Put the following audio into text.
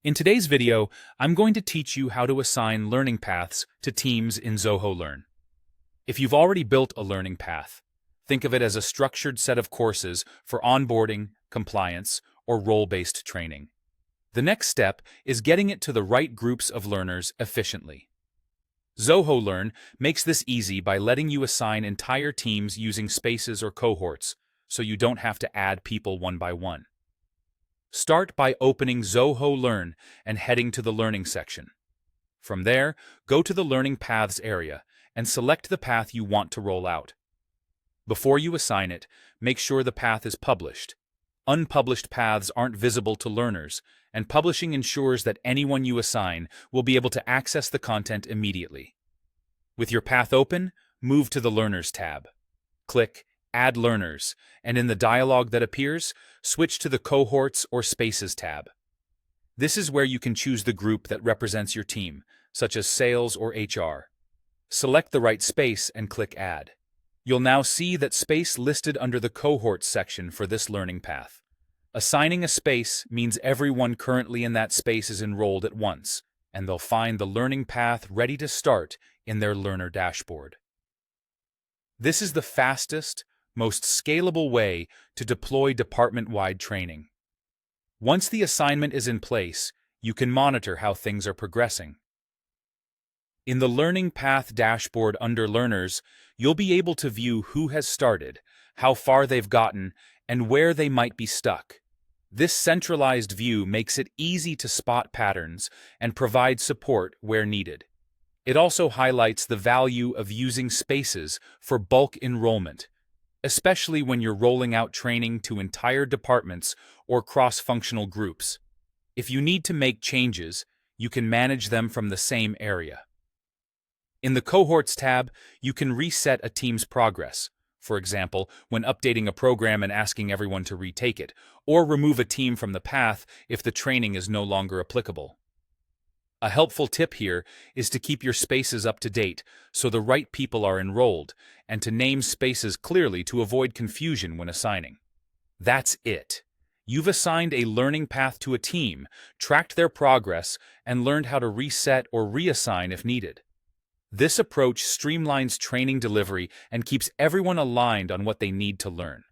In today's video, I'm going to teach you how to assign learning paths to teams in Zoho Learn. If you've already built a learning path, think of it as a structured set of courses for onboarding, compliance, or role-based training. The next step is getting it to the right groups of learners efficiently. Zoho Learn makes this easy by letting you assign entire teams using spaces or cohorts, so you don't have to add people one by one. Start by opening Zoho Learn and heading to the Learning section. From there, go to the Learning Paths area and select the path you want to roll out. Before you assign it, make sure the path is published. Unpublished paths aren't visible to learners, and publishing ensures that anyone you assign will be able to access the content immediately. With your path open, move to the Learners tab. Click Add Learners, and in the dialog that appears, switch to the Cohorts or Spaces tab. This is where you can choose the group that represents your team, such as sales or HR. Select the right space and click Add. You'll now see that space listed under the Cohorts section for this learning path. Assigning a space means everyone currently in that space is enrolled at once, and they'll find the learning path ready to start in their learner dashboard. This is the fastest, most scalable way to deploy department-wide training. Once the assignment is in place, you can monitor how things are progressing. In the Learning Path dashboard under Learners, you'll be able to view who has started, how far they've gotten, and where they might be stuck. This centralized view makes it easy to spot patterns and provide support where needed. It also highlights the value of using spaces for bulk enrollment, especially when you're rolling out training to entire departments or cross-functional groups. If you need to make changes, you can manage them from the same area. In the Cohorts tab, you can reset a team's progress, for example, when updating a program and asking everyone to retake it, or remove a team from the path if the training is no longer applicable. A helpful tip here is to keep your spaces up to date so the right people are enrolled, and to name spaces clearly to avoid confusion when assigning. That's it. You've assigned a learning path to a team, tracked their progress, and learned how to reset or reassign if needed. This approach streamlines training delivery and keeps everyone aligned on what they need to learn.